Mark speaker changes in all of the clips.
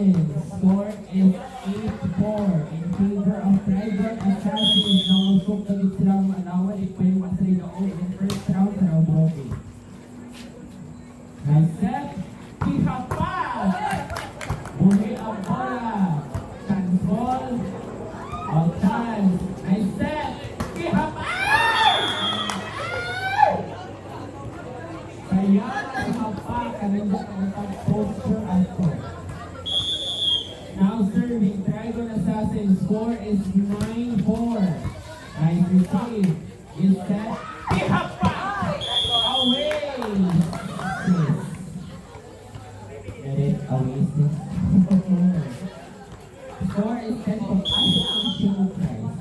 Speaker 1: Score is 8-4 in favor of Private Assassins. Nanguskog na silang alawan. Ipwede masali na o in first round sa round robin. Nice set. Kihapal! Buhi ang bola. Chance ball. All chance. Nice set. Kihapal! Kaya kihapal. Kanindot ang pag-poster ato. Now serving, Dragon Assassin. Score is 9-4. Nice receive. Is set. Kihapal! Away! Get it? Away. Score is 10-4. Ay, ang single price.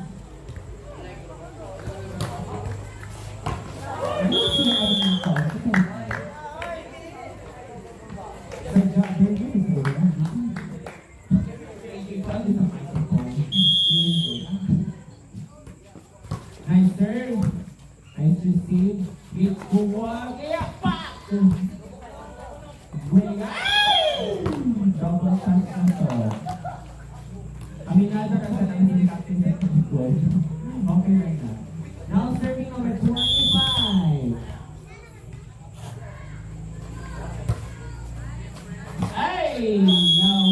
Speaker 1: Ano sinabi ng call? Sa job, very beautiful. Nice serve. Nice receive. Hit kuha. Kaya pa! Double chance na to. Aminado ka sa nang hindi captain sa equal. Okay right now. Now serving number 25. Ay! Yao!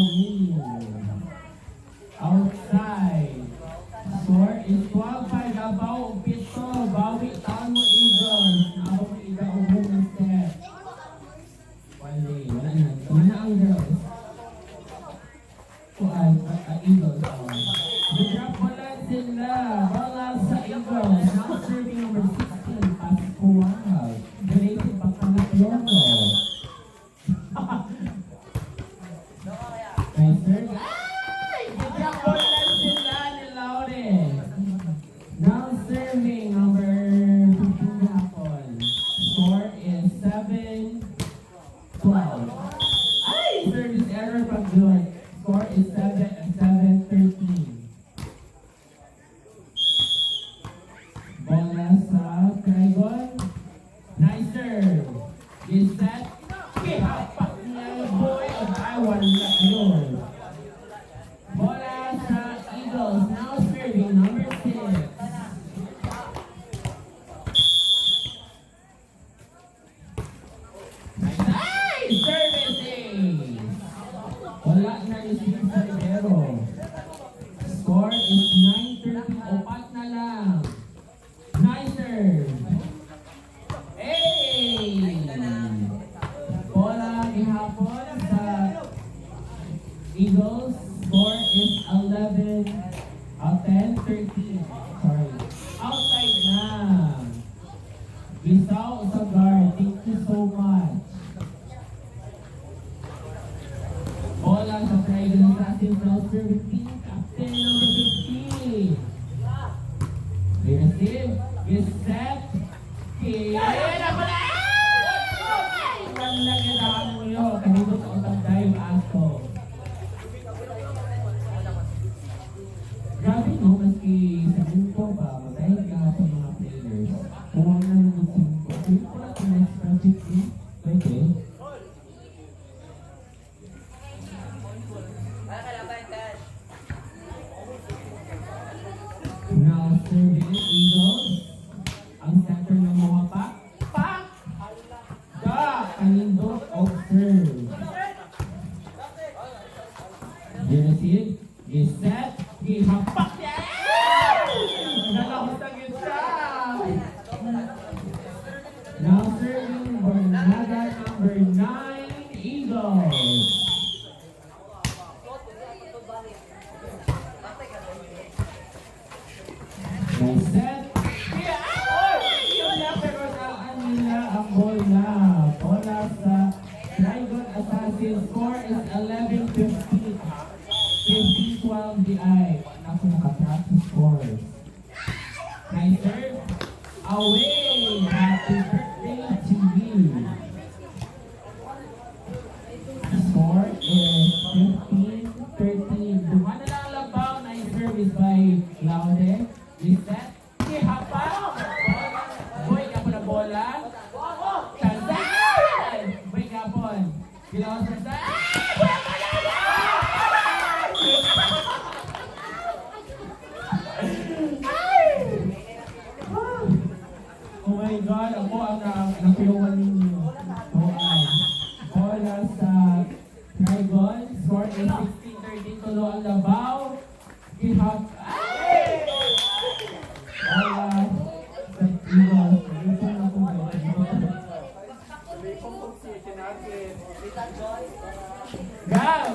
Speaker 1: Outside. Score is 12-5. Gabaw, pito. Bawi, taon mo, Eagles. Naabang mo, Eagles. Ng step. Wala na. Wala ang girls. Eagles. The-drop wala sila. Wala sa Eagles. Now serving number 16. Pascual. Donated pa ka na Piorno. Nice serve. The-drop wala sila ni Laure. Now serving number 15 Japon. Score is 7-12. Ay! Service error pag doon. Score is 7-13. Bola sa Dragon. Nice serve. Is set. Kihapak niya boy. Ay, wala yun. Bola sa Eagles. Now serving number 6. Nice servicing. Wala na receive sa libero. Score is 9-13. Opat na lang. Nice serve. Hey! Bola ihapon sa Eagles. Score is 11. 10-13. Sorry. Outside na. Isaw sa guard. Thank you so much. Bola sa Dragon Assassin. Now serving team captain number 15. They receive. Is set. Kaya na pala! Wala kailangan mo yun. Kanito sa utang dive aso. Grabe no, maski sa mundo ba, madahil ka sa mga players. Kung ano na naman sa mundo. Kung wala sa next project eh. Pwede. Now serving Eagles. Ang center ng mga pak. Pak! Da! Kanindot observe. You receive? Is set? Ihapak niya! Nalakot ang isa! Now serving Bernada number 9, Eagles. Nice set. Yun na, pero naan nila ang bola. Bola sa Dragon Assassin. Score is 11-15. 15-12 the eye. Ako nakatrack sa scores. Nice serve. Away! Happy birthday to you. Score is 15-13. Duman na lang labaw. Nice service by Laude. Is that? Kihapal! Boy, ka po na bola. Tanzan! Boy, ka po. Gilaw sa Trigon. Score is 16-13 tulo ang labaw. Gihap. Ay! Bola sa Eagles. Ipon na po ba? Gab!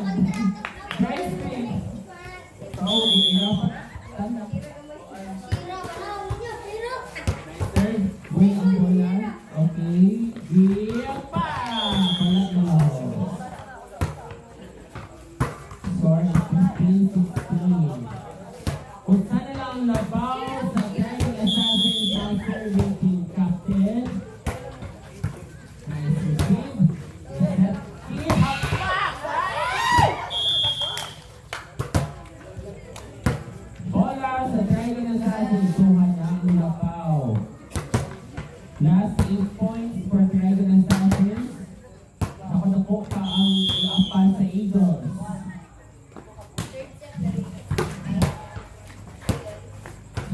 Speaker 1: Crispy! So, ihirapan. Tanda. Third, win ang bola. Okay. Gihap pa! Palat mo. Score is 15-16. Punta na lang ang labaw sa Dragon Assassin for serving team captain. Nice receive. Set. Ihap pa! Ay! Bola sa Dragon Assassin. Tuhan na ang labaw. Last 8 points for Dragon Assassin. Naku pa ang iapan sa Eagles.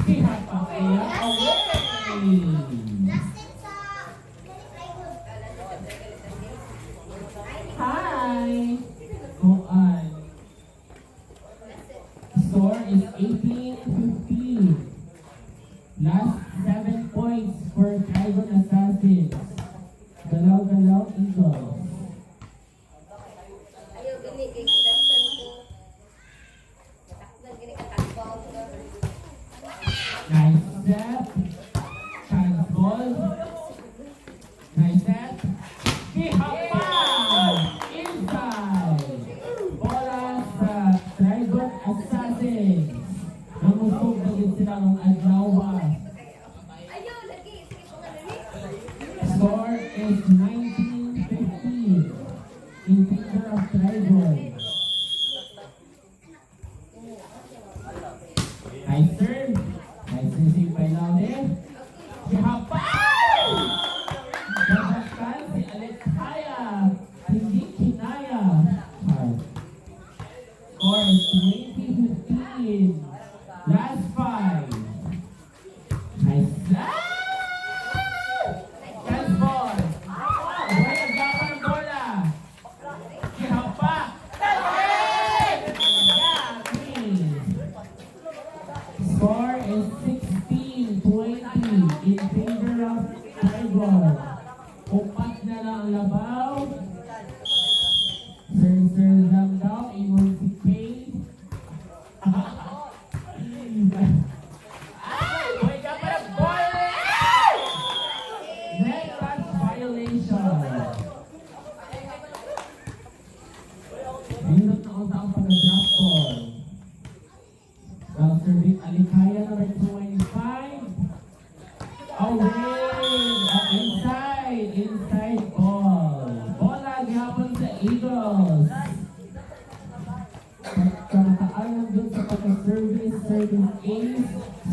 Speaker 1: Ihap pa kaya away! Hi! Kuan. Score is 18-15. Last 7 points for Dragon Assassins. Galaw-galaw Eagles.
Speaker 2: Ayaw gini kay Kilansan ko. Natakdan gini katakbaw ko.
Speaker 1: Nice set. Chance ball. Nice set. Ihap pa! Inside! Bola sa Dragon Assassins. Namusog na din sila ng adlaw.
Speaker 2: Ayaw lagi sige ko ngali.
Speaker 1: Score is 19-15 in favor of Dragon. Nice serve. Nice receive by Laude. Ihapay! Babaktan si Alexaya. Hindi kinaya. Score is 20-15. Last 5. Nice. Chance ball. Buhay agapan ang bola. Ihapa. Score is 16-20 in favor of Dragon. Upat na lang ang labaw. Sir lang daw. Ingon si Kay. Ay! Buhay ka pa ng bola! Net touch violation. Minut na unta ang pag-drop ball. Well, serving Alikaya number 25. Away! Inside ball. Bola gihapon sa Eagles. Pagkamataan dun sa pagka-service ace.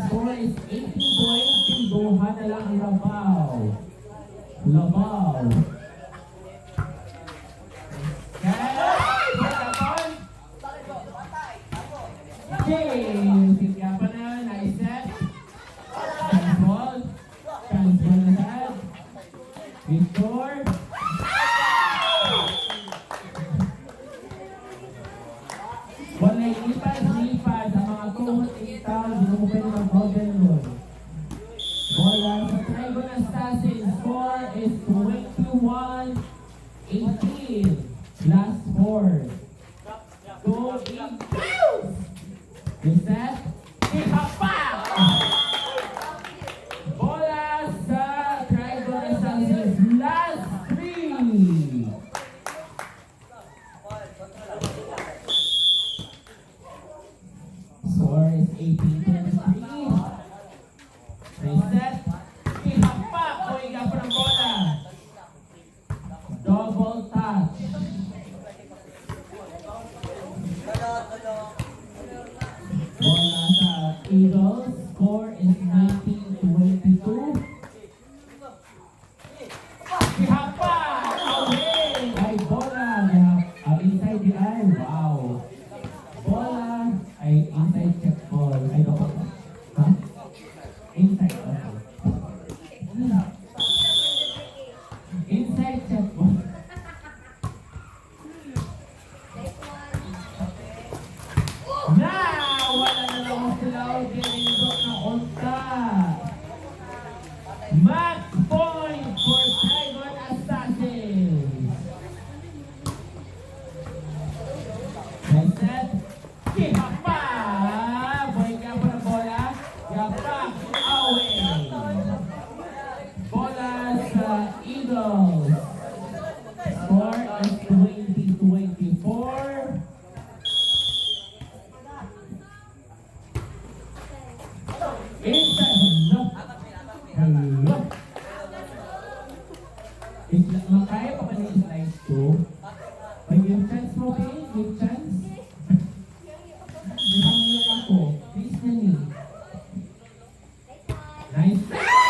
Speaker 1: Score is 18-20. Duha na lang ang labaw. Labaw. Ay! Pagkapon! Okay, tingga pa na, nice set. Chance ball na set. Victor. Walay lipas sa mga tuhod itaw, hindi mo pwede mag-golden rule. Bola sa Dragon Assassin, score is 21-18. Last 4. Go Eagles! Reset. Ihapa! Bola sa Dragon Assassins. Last 3. Score is 18-23. Reset. Ihapa! Kuha ka pa ng bola. Double touch. Bola sa Eagles. Score is 19-22. Ihapa! Away! Ay, bola. Inside the eye. Wow. Bola ay inside check ball. Ay, no. Ha? Inside. Okay. Inside check ball. Nice.